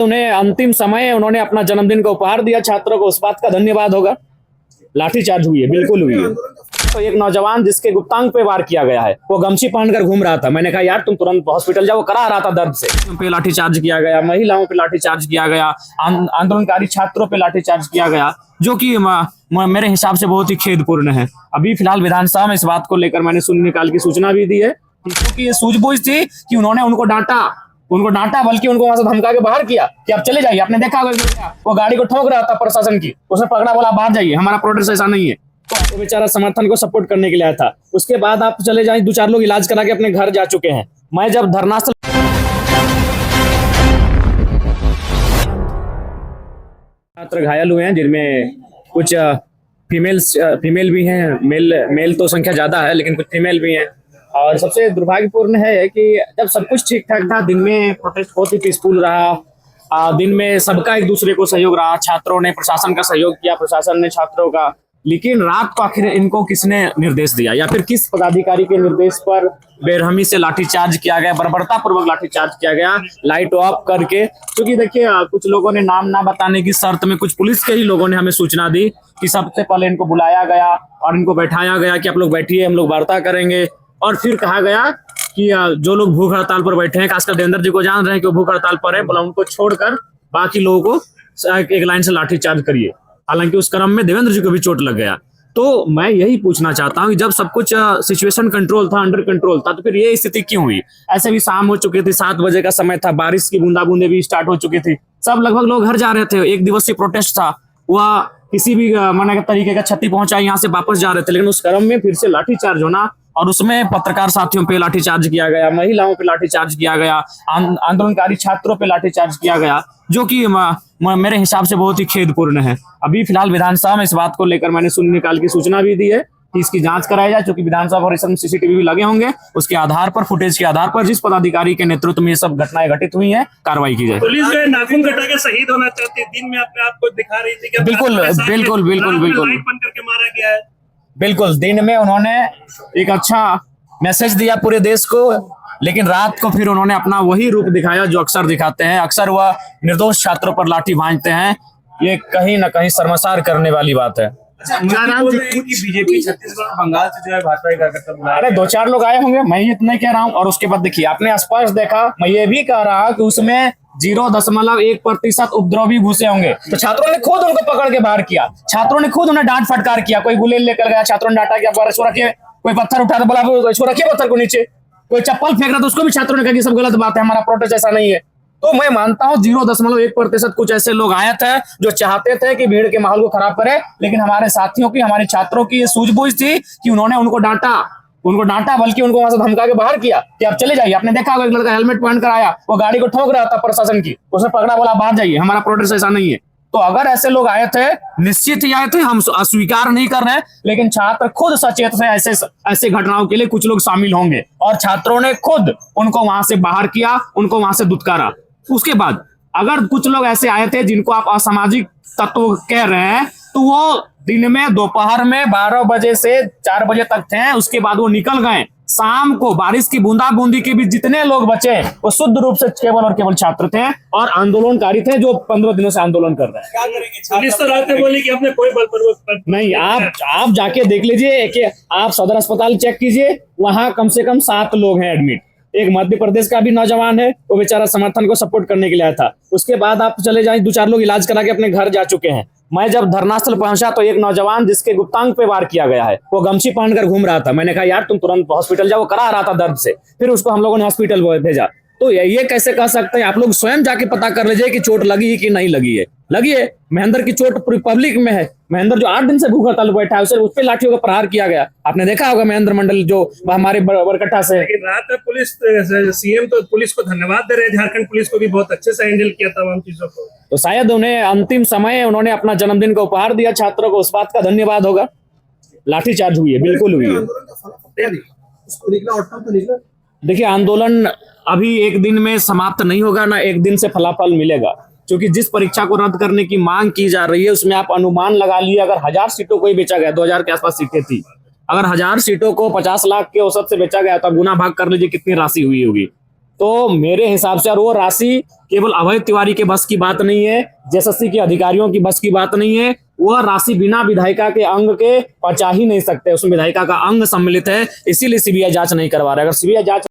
उन्हें अंतिम समय उन्होंने अपना जन्मदिन का उपहार दिया छात्रों को, उस बात का धन्यवाद होगा। लाठीचार्ज हुई है, बिल्कुल हुई है। तो एक नौजवान जिसके गुप्तांग पे वार किया गया है, वो गमछी पहनकर घूम रहा था। मैंने कहा यार तुम तुरंत हॉस्पिटल जाओ, करा रहा था दर्द से। पे लाठीचार्ज किया गया, महिलाओं पे लाठीचार्ज किया गया, आंदोलनकारी छात्रों पे लाठीचार्ज किया गया, जो कि मेरे हिसाब से बहुत ही खेदपूर्ण है। अभी फिलहाल विधानसभा में इस बात को लेकर मैंने शून्यकाल की सूचना भी दी है, क्योंकि ये सूझबूझ थी कि उन्होंने उनको डांटा, बल्कि उनको वहां से धमका के बाहर किया कि आप चले जाइए। आपने देखा होगा वो गाड़ी को ठोक रहा था प्रशासन की, उसे पकड़ा, बोला बाहर जाइए, हमारा प्रोटेस्ट ऐसा नहीं है। तो बेचारा समर्थन को सपोर्ट करने के लिए आया था। उसके बाद आप चले जाए, 2-4 लोग इलाज करा के अपने घर जा चुके हैं। मैं जब धरनास्थल छात्र घायल हुए हैं, जिनमें कुछ फीमेल भी हैं, मेल तो संख्या ज्यादा है, लेकिन कुछ फीमेल भी हैं। और सबसे दुर्भाग्यपूर्ण है कि जब सब कुछ ठीक ठाक था, दिन में प्रोटेस्ट बहुत ही पीसफुल रहा, दिन में सबका एक दूसरे को सहयोग रहा, छात्रों ने प्रशासन का सहयोग किया, प्रशासन ने छात्रों का। लेकिन रात को आखिर इनको किसने निर्देश दिया, या फिर किस पदाधिकारी के निर्देश पर बेरहमी से लाठीचार्ज किया गया, बर्बरता पूर्वक लाठीचार्ज किया गया, लाइट ऑफ करके। क्योंकि देखिए कुछ लोगों ने नाम ना बताने की शर्त में, कुछ पुलिस के ही लोगों ने हमें सूचना दी कि सबसे पहले इनको बुलाया गया और इनको बैठाया गया कि आप लोग बैठिए, हम लोग वार्ता करेंगे। और फिर कहा गया कि जो लोग भूख हड़ताल पर बैठे हैं, खासकर देवेंद्र जी को जान रहे हैं कि वो भूख हड़ताल पर है, बोला उनको छोड़कर बाकी लोगों को एक लाइन से लाठीचार्ज करिए। हालांकि उस क्रम में देवेंद्र जी को भी चोट लग गया। तो मैं यही पूछना चाहता हूँ कि जब सब कुछ सिचुएशन कंट्रोल था, अंडर कंट्रोल था, तो फिर ये स्थिति क्यों हुई? ऐसे भी शाम हो चुकी थी, 7 बजे का समय था, बारिश की बूंदाबूंदें भी स्टार्ट हो चुकी थी, सब लगभग लोग घर जा रहे थे। 1 दिवसीय प्रोटेस्ट था, वह किसी भी माना तरीके का क्षति पहुंचा, यहाँ से वापस जा रहे थे, लेकिन उस क्रम में फिर से लाठीचार्ज होना, और उसमें पत्रकार साथियों पे लाठीचार्ज किया गया, महिलाओं पे लाठीचार्ज किया गया, आंदोलनकारी छात्रों पे लाठीचार्ज किया गया, जो कि मेरे हिसाब से बहुत ही खेदपूर्ण है। अभी फिलहाल विधानसभा में इस बात को लेकर मैंने शून्यकाल की सूचना भी दी है कि इसकी जांच कराई जाए, क्योंकि विधानसभा परिसर में सीसीटीवी भी लगे होंगे, उसके आधार पर, फुटेज के आधार पर जिस पदाधिकारी के नेतृत्व में ये सब घटनाएं घटित हुई हैं, कार्रवाई की जाए। पुलिस जो है नाखून कटा के शहीद होना चाहती है, दिन में अपने आप को दिखा रही थी कि बिल्कुल बनकर मारा गया है। बिल्कुल, दिन में उन्होंने एक अच्छा मैसेज दिया पूरे देश को, लेकिन रात को फिर उन्होंने अपना वही रूप दिखाया जो अक्सर दिखाते हैं। अक्सर वह निर्दोष छात्रों पर लाठी भांजते हैं। ये कहीं ना कहीं शर्मसार करने वाली बात है। बीजेपी छत्तीसगढ़ बंगाल से जो है भाजपा के कार्यकर्ता बुलाए, अरे 2-4 लोग आए होंगे, मैं ये इतना कह रहा हूँ। और उसके बाद देखिए, आपने आसपास देखा, मैं ये भी कह रहा कि उसमें 0.1% उपद्रवी घुसे होंगे। तो छात्रों ने खुद उनको पकड़ के बाहर किया, छात्रों ने खुद उन्हें डांट फटकार किया। कोई गुलेल लेकर गया, छात्रों ने डांटा कि आप इसको रखिए, कोई पत्थर उठा, बोला रखिए पत्थर को नीचे, कोई चप्पल फेंक रहा था, उसको भी छात्रों ने कहा कि सब गलत बात है, हमारा प्रोटेस्ट ऐसा नहीं है। तो मैं मानता हूँ 0.1% कुछ ऐसे लोग आए थे जो चाहते थे कि भीड़ के माहौल को खराब करे, लेकिन हमारे साथियों की, हमारे छात्रों की ये सूझबूझ थी कि उन्होंने उनको डांटा, बल्कि उनको वहां से धमका के बाहर किया कि आप चले जाइए। आपने देखा होगा एक लड़का हेलमेट पहन कर आया, वो गाड़ी को ठोक रहा था प्रशासन की, उसे पकड़ा, बोला बाहर जाइए, हमारा प्रोटेस्ट ऐसा नहीं है। तो अगर ऐसे लोग आए थे, निश्चित ही आए थे, हम अस्वीकार नहीं कर रहे हैं, लेकिन छात्र खुद सचेत थे, ऐसे घटनाओं के लिए कुछ लोग शामिल होंगे, और छात्रों ने खुद उनको वहां से बाहर किया, उनको वहां से दुत्कारा। उसके बाद अगर कुछ लोग ऐसे आए थे जिनको आप असामाजिक तत्व कह रहे हैं, तो वो दिन में, दोपहर में 12 बजे से 4 बजे तक थे, उसके बाद वो निकल गए। शाम को बारिश की बूंदाबूंदी के बीच जितने लोग बचे, वो शुद्ध रूप से केवल और केवल छात्र थे और आंदोलनकारी थे, जो 15 दिनों से आंदोलन कर रहे हैं। क्या करेंगे? पुलिस तो रात में बोली कि अपने कोई बल प्रयोग नहीं। आप जाके देख लीजिए कि आप सदर अस्पताल चेक कीजिए, वहां कम से कम 7 लोग हैं एडमिट। एक मध्य प्रदेश का भी नौजवान है, वो बेचारा समर्थन को सपोर्ट करने के लिए आया था। उसके बाद आप चले जाए, 2-4 लोग इलाज करा के अपने घर जा चुके हैं। मैं जब धरनास्थल पहुंचा, तो एक नौजवान जिसके गुप्तांग पे वार किया गया है, वो गमछी पहनकर घूम रहा था। मैंने कहा यार तुम तुरंत हॉस्पिटल जाओ, करा रहा था दर्द से। फिर उसको हम लोगों ने हॉस्पिटल भेजा। तो ये कैसे कह सकते हैं? आप लोग स्वयं जाके पता कर लीजिए कि चोट लगी है कि नहीं लगी है। लगी है। महेंद्र की चोट पूरी पब्लिक में है। महेंद्र जो 8 दिन से भूख हड़ताल बैठा है, उस पर लाठियों का प्रहार किया गया। आपने देखा होगा महेंद्र मंडल जो हमारे बरकट्टा से। रात में पुलिस, सीएम तो पुलिस को धन्यवाद दे रहे हैं, झारखंड पुलिस को भी बहुत अच्छे से हैंडल किया तमाम चीजों को। तो शायद उन्हें अंतिम समय उन्होंने अपना जन्मदिन का उपहार दिया छात्रों को, उस बात का धन्यवाद होगा। लाठीचार्ज हुई है, बिल्कुल हुई है। देखिए, आंदोलन अभी एक दिन में समाप्त नहीं होगा, ना एक दिन से फलाफल मिलेगा, क्योंकि जिस परीक्षा को रद्द करने की मांग की जा रही है, उसमें आप अनुमान लगा लिए, अगर 1000 सीटों को ही बेचा गया, 2000 के आसपास सीटें थी, अगर 1000 सीटों को 50 लाख के औसत से बेचा गया, तो गुना भाग कर लीजिए कितनी राशि हुई होगी। तो मेरे हिसाब से, और वो राशि केवल अभय तिवारी के बस की बात नहीं है, जेएसएससी के अधिकारियों की बस की बात नहीं है, वह राशि बिना विधायिका के अंग के पहुंचा ही नहीं सकते, उसमें विधायिका का अंग सम्मिलित है, इसीलिए सीबीआई जांच नहीं करवा रहा है। अगर सीबीआई जांच